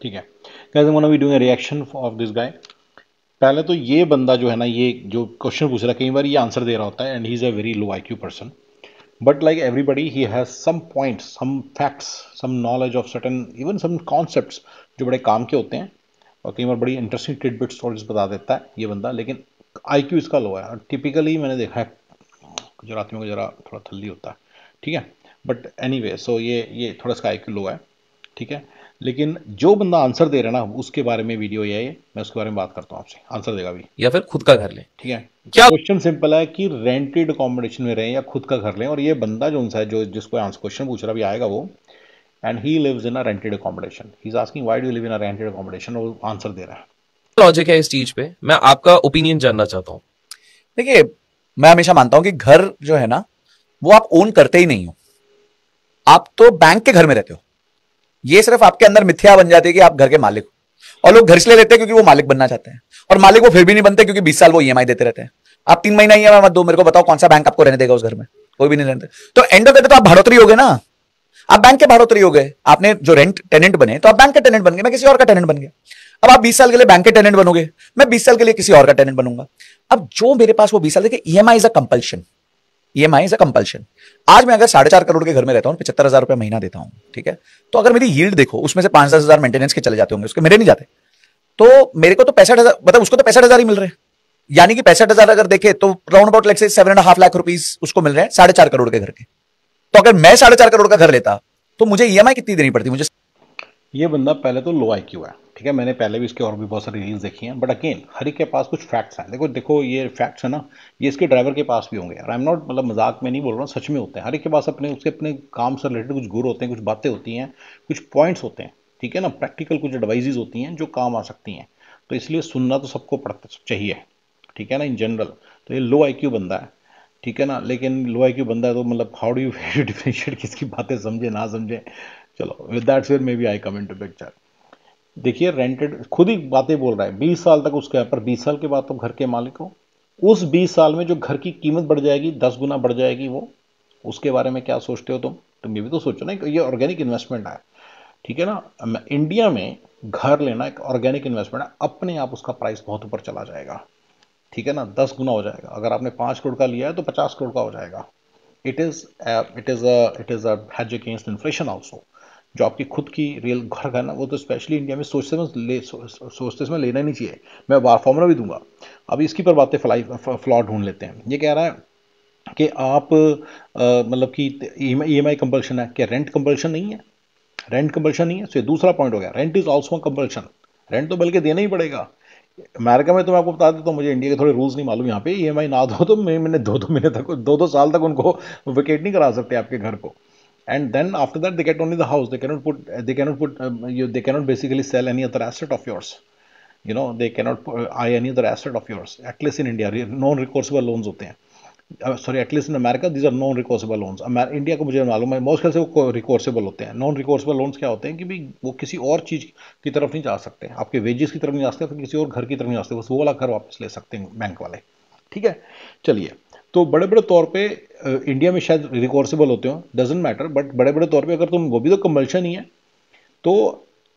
ठीक है, guys I am gonna be doing a reaction of this guy. पहले तो ये बंदा जो है ना, ये जो क्वेश्चन पूछ रहा है, कई बार ये आंसर दे रहा होता है and he is a very low IQ person, but like everybody he has some points, some facts, some knowledge of certain, even some concepts जो बड़े काम के होते हैं, और कई बार बड़ी इंटरेस्टिंग टिडबिट स्टोरीज बता देता है ये बंदा, लेकिन IQ इसका लो है। और टिपिकली मैंने देखा है गुजरातियों को जरा थोड़ा थल्ली होता है, ठीक है, बट एनीवे सो ये थोड़ा सा IQ लो है, ठीक है। लेकिन जो बंदा आंसर दे रहा है ना, उसके बारे में वीडियो ये है, मैं उसके बारे में बात करता हूँ आपसे, आंसर देगा भी, या फिर खुद का घर लें। ठीक है। क्या क्वेश्चन सिंपल है कि रेंटेड अकोमोडेशन में रहें या खुद का घर लें, और ये बंदा जो उनसा है, जो जिसको आंसर क्वेश्चन पूछ रहा है, अभी आएगा वो, and he lives in a rented accommodation, he is asking why do you live in a rented accommodation, और वो आंसर दे रहा है। लॉजिक है इस चीज पे, मैं आपका ओपिनियन जानना चाहता हूँ। देखिए, मैं हमेशा मानता हूं कि घर जो है ना, वो आप ओन करते ही नहीं हो। आप तो बैंक के घर में रहते हो। ये सिर्फ आपके अंदर मिथ्या बन जाती है कि आप घर के मालिक हो। और लोग घर इसलिए लेते हैं क्योंकि वो मालिक बनना चाहते हैं, और मालिक वो फिर भी नहीं बनते क्योंकि 20 साल वो EMI देते रहते हैं। आप 3 महीना EMI मत दो, मेरे को बताओ कौन सा बैंक आपको रहने देगा उस घर में? कोई भी नहीं रहने देगा। तो एंड ऑफ द डे तो आप भाड़ोतरी हो गए ना, आप बैंक के भाड़ोतरी हो गए। आपने जो रेंट टेनेंट बने तो आप बैंक के टेनेंट बन गए, मैं किसी और का टेनेंट बन गया। अब आप 20 साल के लिए बैंक के टेनेंट बनोगे, मैं 20 साल के लिए किसी और का टेनेंट बनूंगा। अब जो मेरे पास वो 20 साल, देखिए EMI is a compulsion. EMI is a compulsion. आज मैं अगर 4.5 करोड़ के घर में रहता हूं, 75,000 रुपए महीना देता हूं, ठीक है, तो अगर मेरी यील्ड देखो, उसमें से 5-10 हजार मेंटेनेंस के चले जाते होंगे, उसके मेरे नहीं जाते। तो मेरे को तो 65,000, मतलब उसको तो 65,000 ही मिल रहे हैं। यानी कि 65,000 अगर देखे तो round about let's say 7.5 lakh rupees उसको मिल रहे हैं 4.5 करोड़ के घर के। तो अगर मैं 4.5 करोड़ का घर लेता तो मुझे EMI कितनी देनी पड़ती मुझे? ये बंदा पहले तो लो IQ है, ठीक है, मैंने पहले भी इसके और भी बहुत सारी रील्स देखी हैं, बट अगेन हर एक के पास कुछ फैक्ट्स हैं। देखो देखो ये फैक्ट्स है ना, ये इसके ड्राइवर के पास भी होंगे, और आई एम नॉट, मतलब मजाक में नहीं बोल रहा हूँ, सच में होते हैं। हर एक के पास अपने उसके अपने काम से रिलेटेड कुछ गुर होते हैं, कुछ बातें होती हैं, कुछ पॉइंट्स होते हैं, ठीक है ना, प्रैक्टिकल कुछ एडवाइजेज होती हैं जो काम आ सकती हैं। तो इसलिए सुनना तो सबको पड़ता चाहिए, ठीक है ना, इन जनरल। तो ये लो IQ बंदा है, ठीक है ना, लेकिन लो IQ बंदा है तो मतलब हाउ डू यू डिफरेंशिएट किसकी बातें समझे ना समझे। चलो with that's where maybe I come into picture. देखिए रेंटेड खुद ही बातें बोल रहा है, 20 साल तक उसके पर 20 साल के बाद तुम घर के मालिक हो। उस 20 साल में जो घर की कीमत बढ़ जाएगी, 10 गुना बढ़ जाएगी वो, उसके बारे में क्या सोचते हो तुम ये भी तो सोचो ना कि ये ऑर्गेनिक इन्वेस्टमेंट है, ठीक है ना। इंडिया में घर लेना एक ऑर्गेनिक इन्वेस्टमेंट है, अपने आप उसका प्राइस बहुत ऊपर चला जाएगा, ठीक है ना, 10 गुना हो जाएगा। अगर आपने 5 करोड़ का लिया है तो 50 करोड़ का हो जाएगा। It is a hedge against inflation also. जो आपकी खुद की रियल घर है ना, वो तो स्पेशली इंडिया में सोचते समय लेना ही नहीं चाहिए। मैं फॉर्मूला भी दूंगा, अभी इसकी पर बातें फ्लॉ ढूंढ लेते हैं। ये कह रहा है कि आप मतलब कि EMI कंपल्शन है, क्या रेंट कंपल्शन नहीं है? रेंट कंपल्शन नहीं है, तो ये दूसरा पॉइंट हो गया, rent is also compulsion. Rent तो बल्कि देना ही पड़ेगा। अमेरिका में तो मैं आपको बता देता हूँ, मुझे इंडिया के थोड़े रूल्स नहीं मालूम, यहाँ पे EMI ना दो तो मैंने 2-2 महीने तक 2-2 साल तक उनको वेकेट नहीं करा सकते आपके घर को। And then after that they get only the house, they cannot basically sell any other asset of yours, they cannot buy any other asset of yours, at least in India non recourseable loans होते हैं, sorry at least in America these are non recourseable loans। India को मुझे मालूम है most से वो रिकोर्सेबल होते हैं। नॉन रिकोर्सेबल लोन्स क्या होते हैं कि भाई वो किसी और चीज़ की तरफ नहीं जा सकते, आपके वेजेस की तरफ नहीं जा सकते, तो किसी और घर की तरफ नहीं जा सकते, बस वो वाला घर वापस ले सकते हैं बैंक वाले, ठीक है। चलिए, तो बड़े बड़े तौर पे इंडिया में शायद रिकॉर्सेबल होते हो, डजेंट मैटर, बट बड़े बड़े तौर पे अगर तुम, वो भी तो कंपल्शन ही है। तो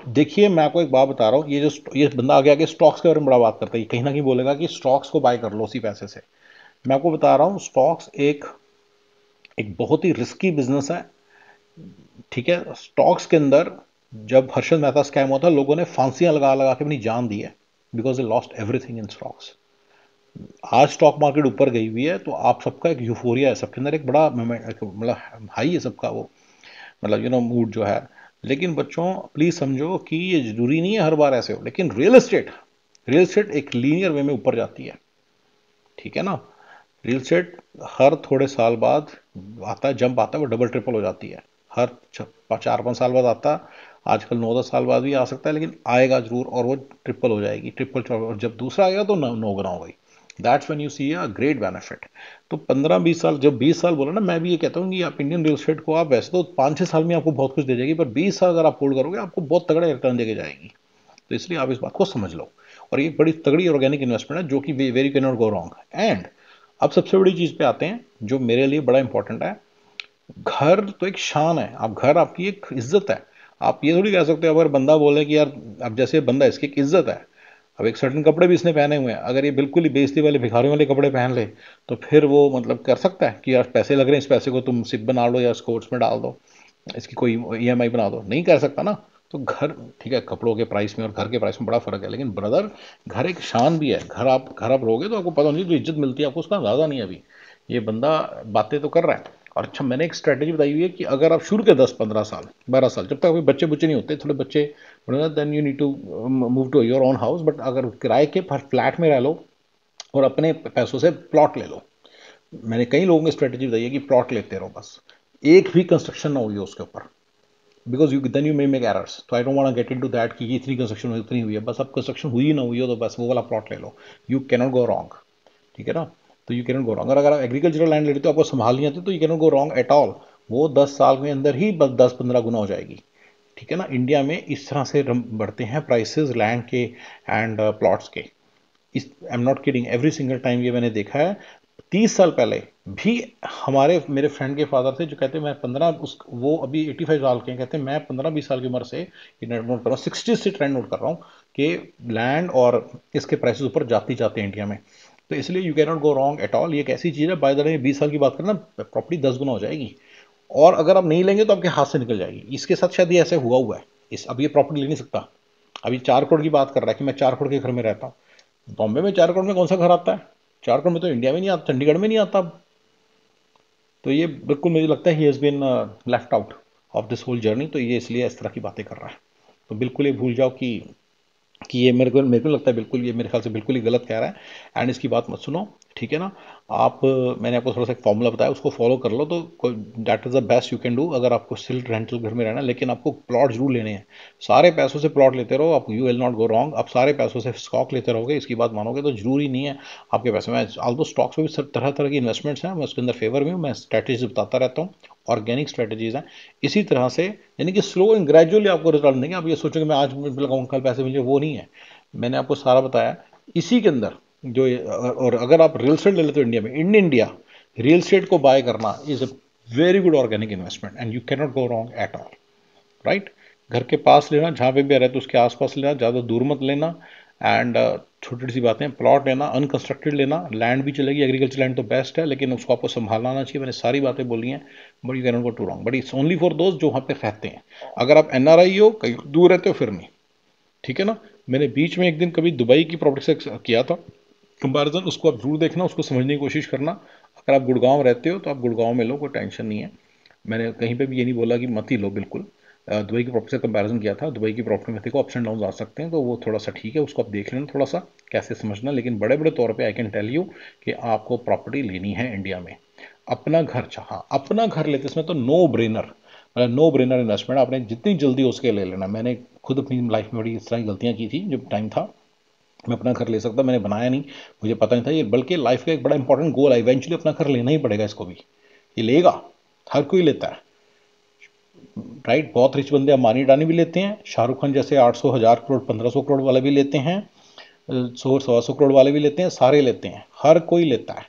देखिए मैं आपको एक बात बता रहा हूँ, ये बंदा आगे आगे स्टॉक्स के बारे में बड़ा बात करता है, कहीं ना कहीं बोलेगा कि स्टॉक्स को बाय कर लो उसी पैसे से। मैं आपको बता रहा हूँ स्टॉक्स एक एक बहुत ही रिस्की बिजनेस है, ठीक है। स्टॉक्स के अंदर जब हर्षद मेहता स्कैम हुआ था, लोगों ने फांसियां लगा लगा के अपनी जान दी है, because they lost everything in stocks. आज स्टॉक मार्केट ऊपर गई हुई है तो आप सबका एक यूफोरिया है, सबके अंदर एक बड़ा मतलब हाई है सबका वो, मतलब मूड जो है। लेकिन बच्चों प्लीज समझो कि ये जरूरी नहीं है हर बार ऐसे हो, लेकिन रियल एस्टेट एक लीनियर वे में ऊपर जाती है, ठीक है ना। रियल एस्टेट हर थोड़े साल बाद आता है, जंप आता है, वो डबल ट्रिपल हो जाती है, हर 4-5 साल बाद आता है, आजकल 9-10 साल बाद भी आ सकता है, लेकिन आएगा जरूर, और वो ट्रिपल हो जाएगी, ट्रिपल, और जब दूसरा आएगा तो 9 गुना हो गई। That's when you see a great benefit. तो 15-20 साल, जब 20 साल बोला ना, मैं भी ये कहता हूँ कि आप इंडियन रियल एस्टेट को, आप वैसे तो 5-6 साल में आपको बहुत कुछ दे जाएगी, पर 20 साल अगर आप होल्ड करोगे आपको बहुत तगड़ा रिटर्न देके जाएगी। तो इसलिए आप इस बात को समझ लो, और ये बड़ी तगड़ी ऑर्गेनिक इन्वेस्टमेंट है जो कि very can not go wrong. And अब सबसे बड़ी चीज़ पे आते हैं जो मेरे लिए बड़ा इंपॉर्टेंट है। घर तो एक शान है, आप घर आपकी एक इज्जत है। आप ये थोड़ी कह सकते हो अगर बंदा बोले कि यार, अब जैसे बंदा, इसकी एक इज्जत है, अब एक सर्टन कपड़े भी इसने पहने हुए हैं, अगर ये बिल्कुल ही बेइज्जती वाले भिखारियों वाले कपड़े पहन ले, तो फिर वो मतलब कर सकता है कि यार पैसे लग रहे हैं, इस पैसे को तुम सिप बना लो या स्कोर्ट्स में डाल दो, इसकी कोई ईएमआई बना दो, नहीं कर सकता ना। तो घर, ठीक है, कपड़ों के प्राइस में और घर के प्राइस में बड़ा फर्क है, लेकिन ब्रदर, घर एक शान भी है। घर आप रहोगे तो आपको पता नहीं, जो इज्जत मिलती है आपको उसका अंदाजा नहीं है अभी। ये बंदा बातें तो कर रहा है। और अच्छा, मैंने एक स्ट्रेटेजी बताई हुई है कि अगर आप शुरू के 10-15 साल 12 साल, जब तक अभी बच्चे बुच्चे नहीं होते, थोड़े बच्चे, then you need to move to your own house, but अगर किराए के फ्लैट में रह लो और अपने पैसों से प्लॉट ले लो। मैंने कई लोगों को स्ट्रेटेजी बताई है कि प्लॉट लेते रहो, बस एक भी कंस्ट्रक्शन ना हुई उसके ऊपर, because you then you may make errors. तो I don't want get into that कि ये इतनी कंस्ट्रक्शन हुई, उतनी हुई है, बस अब कंस्ट्रक्शन हुई ना हुई हो तो बस वो वाला प्लॉट ले लो। यू कैनॉट गो रॉन्ग, ठीक है ना। तो यू कैनॉट गो रॉन्ग। अगर आप एग्रीकल्चरल लैंड लेते हो, आपको संभाल नहीं आती, तो you cannot go wrong at all. वो 10 साल के अंदर ही बस 10-15 गुना हो जाएगी, ठीक है ना। इंडिया में इस तरह से बढ़ते हैं प्राइसेस लैंड के एंड प्लॉट्स के। इस, I am not kidding, every single time ये मैंने देखा है। 30 साल पहले भी हमारे मेरे फ्रेंड के फादर थे जो कहते हैं मैं 15, उस वो अभी 85 साल के हैं, कहते हैं मैं 15-20 साल की उम्र से ये नोट कर रहा हूँ, 60 से ट्रेंड नोट कर रहा हूँ कि लैंड और इसके प्राइसेस ऊपर जाते जाते हैं इंडिया में। तो इसलिए you can not go wrong at all. ये एक ऐसी चीज़ है, बाय द वे 20 साल की बात करें ना, प्रॉपर्टी 10 गुना हो जाएगी। और अगर आप नहीं लेंगे तो आपके हाथ से निकल जाएगी। इसके साथ शायद ये ऐसे हुआ है। अब ये प्रॉपर्टी ले नहीं सकता। अभी 4 करोड़ की बात कर रहा है कि मैं 4 करोड़ के घर में रहता हूँ। बॉम्बे में 4 करोड़ में कौन सा घर आता है? 4 करोड़ में तो इंडिया में नहीं आता, चंडीगढ़ में नहीं आता अब। तो ये बिल्कुल मुझे लगता है he has been left out of this whole journey. तो ये इसलिए इस तरह की बातें कर रहा है। तो बिल्कुल ये भूल जाओ कि ये मेरे को लगता है बिल्कुल, ये मेरे ख्याल से बिल्कुल ही गलत कह रहा है। एंड इसकी बात मत सुनो, ठीक है ना। आप, मैंने आपको थोड़ा सा एक फॉर्मूला बताया, उसको फॉलो कर लो, तो that is the best you can do अगर आपको स्टिल रेंटल घर में रहना है। लेकिन आपको प्लॉट जरूर लेने हैं। सारे पैसों से प्लॉट लेते रहो आप, you will not go wrong. आप सारे पैसों से स्टॉक लेते रहोगे, इसकी बात मानोगे तो जरूरी नहीं है आपके पैसे में। ऑल्दो स्टॉक्स में भी सब तरह तरह की इन्वेस्टमेंट्स हैं, मैं उसके अंदर फेवर में हूँ, मैं स्ट्रैटेजीज बताता रहता हूँ, ऑर्गेनिक स्ट्रैटेजीज हैं। इसी तरह से, यानी कि स्लो एंड ग्रेजुअली आपको रिजल्ट देंगे। आप ये सोचोगे मैं आज लगाऊंगा कल पैसे मिलेंगे, वो नहीं है। मैंने आपको सारा बताया इसी के अंदर जो और अगर आप रियल एस्टेट ले लेते हो इंडिया में, इन इंडिया रियल एस्टेट को बाय करना is a very good organic investment and you can not go wrong at all, right. घर के पास लेना, जहाँ पे भी रहते उसके आसपास लेना, ज़्यादा दूर मत लेना। एंड छोटी सी बातें, प्लॉट लेना अनकंस्ट्रक्टेड लेना, लैंड भी चलेगी, एग्रीकल्चर लैंड तो बेस्ट है, लेकिन उसको आपको संभालना आना चाहिए। मैंने सारी बातें बोली हैं, but you can not go to wrong, but it's only for दोस्त जो वहाँ पे रहते हैं। अगर आप एनआरआई हो, कहीं दूर रहते हो, फिर नहीं, ठीक है ना। मैंने बीच में एक दिन कभी दुबई की प्रॉपर्टी से किया था कंपैरिजन, उसको आप जरूर देखना, उसको समझने की कोशिश करना। अगर आप गुड़गांव रहते हो तो आप गुड़गांव में लो, कोई टेंशन नहीं है। मैंने कहीं पे भी ये नहीं बोला कि मत ही लो, बिल्कुल। दुबई की प्रॉपर्टी से कंपैरिजन किया था। दुबई की प्रॉपर्टी में देखो अप्स एंड डाउन आ सकते हैं, तो वो थोड़ा सा ठीक है, उसको आप देख लेना थोड़ा सा कैसे समझना। लेकिन बड़े बड़े तौर पे आई कैन टेल यू कि आपको प्रॉपर्टी लेनी है इंडिया में। अपना घर, हाँ अपना घर लेते इसमें तो नो ब्रेनर, मतलब नो ब्रेनर इन्वेस्टमेंट। आपने जितनी जल्दी हो सके ले लेना। मैंने खुद अपनी लाइफ में बड़ी इस तरह की गलतियाँ की थी जब टाइम था। मैं अपना घर ले सकता, मैंने बनाया नहीं, मुझे पता नहीं था ये, बल्कि लाइफ का एक बड़ा इंपॉर्टेंट गोल है। इवेंचुअली अपना घर लेना ही पड़ेगा इसको भी, ये लेगा, हर कोई लेता है, राइट। बहुत रिच बंदे अंबानी अडानी भी लेते हैं, शाहरुख खान जैसे 800 1000 करोड़ 1500 करोड़ वाले भी लेते हैं, 100-125 करोड़ वाले भी लेते हैं, सारे लेते हैं, हर कोई लेता है,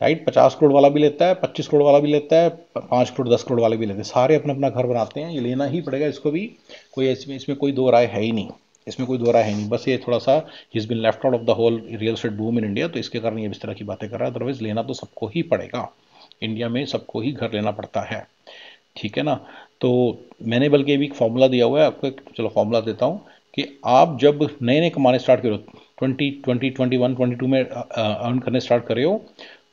राइट। 50 करोड़ वाला भी लेता है, 25 करोड़ वाला भी लेता है, 5 करोड़ 10 करोड़ वाले भी लेते हैं, सारे अपना अपना घर बनाते हैं। ये लेना ही पड़ेगा इसको भी, कोई इसमें कोई दो राय है ही नहीं, इसमें कोई दो राय है नहीं। बस ये थोड़ा सा he is been left out of the whole real estate boom in India, तो इसके कारण ये इस तरह की बातें कर रहा है। अदरवाइज लेना तो सबको ही पड़ेगा, इंडिया में सबको ही घर लेना पड़ता है, ठीक है ना। तो मैंने बल्कि अभी एक फॉर्मूला दिया हुआ है आपको, चलो फॉर्मूला देता हूँ कि आप जब नए नए कमाने स्टार्ट करो, 2021-22 में अर्न करने स्टार्ट करे हो,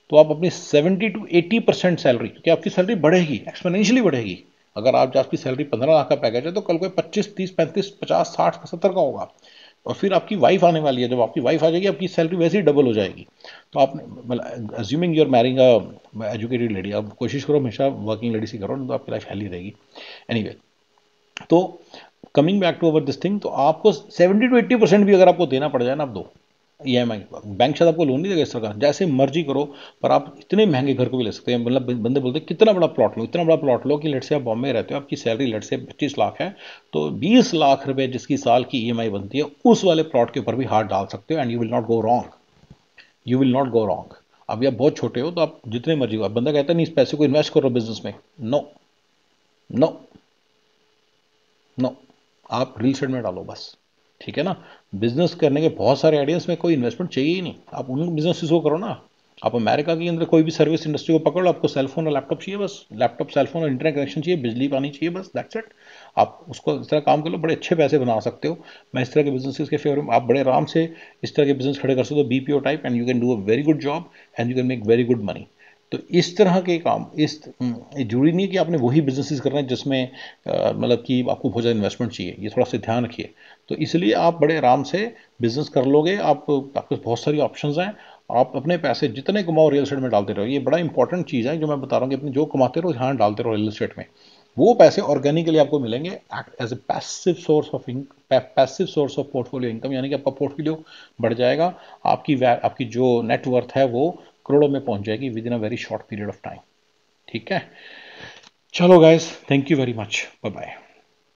तो आप अपनी 70-80% सैलरी, क्योंकि आपकी सैलरी बढ़ेगी, एक्सपोनेंशियली बढ़ेगी। अगर आप आपकी सैलरी 15 लाख का पैकेज है तो कल कोई 25, 30, 35, 50, 60, 70 का होगा। और फिर आपकी वाइफ आने वाली है, जब आपकी वाइफ आ जाएगी आपकी सैलरी वैसे ही डबल हो जाएगी। तो आपने, मतलब assuming you are marrying a educated lady, आप कोशिश करो हमेशा वर्किंग लेडी से करो, तो आपकी लाइफ हेल्दी रहेगी। एनीवे, तो coming back to our this thing, तो आपको 70-80% भी अगर आपको देना पड़ जाए ना, आप दो ईएमआई। बैंक शायद आपको लोन नहीं देगा इस तरह का, जैसे मर्जी करो, पर आप इतने महंगे घर को भी ले सकते हैं। मतलब बंदे बोलते हैं कितना बड़ा प्लॉट लो, इतना बड़ा प्लॉट लो कि लेट से आप बॉम्बे में रहते हो, आपकी सैलरी लेट से 25 लाख है, तो 20 लाख रुपए जिसकी साल की ईएमआई बनती है, उस वाले प्लॉट के ऊपर भी हाथ डाल सकते हो and you will not go wrong, you will not go wrong. अभी आप बहुत छोटे हो तो आप जितने मर्जी हो, बंदा कहता है नहीं इस पैसे को इन्वेस्ट करो बिजनेस में, नो नो नो, आप रियल एस्टेट में डालो बस, ठीक है ना। बिजनेस करने के बहुत सारे आइडियाज में कोई इन्वेस्टमेंट चाहिए ही नहीं, आप उन बिजनेस को करो ना। आप अमेरिका के अंदर कोई भी सर्विस इंडस्ट्री को पकड़ लो, आपको सेलफोन और लैपटॉप चाहिए बस, लैपटॉप सेलफोन और इंटरनेट कनेक्शन चाहिए, बिजली पानी चाहिए, बस दैट्स इट। आप उसको इस तरह काम कर लो, बड़े अच्छे पैसे बना सकते हो। मैं इस तरह के बिजनेस के फेवर में, आप बड़े आराम से इस तरह के बिजनेस खड़े कर सकते हो, BPO type, and you can do a very good job and you can make very good money. तो इस तरह के काम, ये जरूरी नहीं है कि आपने वही बिजनेसेस करना है जिसमें मतलब कि आपको बहुत ज़्यादा इन्वेस्टमेंट चाहिए, ये थोड़ा सा ध्यान रखिए। तो इसलिए आप बड़े आराम से बिजनेस कर लोगे, आपके पास बहुत सारी ऑप्शंस हैं। आप अपने पैसे जितने कमाओ रियल एस्टेट में डालते रहो, ये बड़ा इंपॉर्टेंट चीज़ है जो मैं बता रहा हूँ कि अपने जो कमाते रहो ध्यान डालते रहो रियल एस्टेट में। वो पैसे ऑर्गेनिकली आपको मिलेंगे as a passive source of portfolio income, यानी कि आपका पोर्टफोलियो बढ़ जाएगा, आपकी जो नेटवर्थ है वो करोड़ों में पहुंच जाएगी within a very short period of time. ठीक है, चलो guys, thank you very much, bye bye.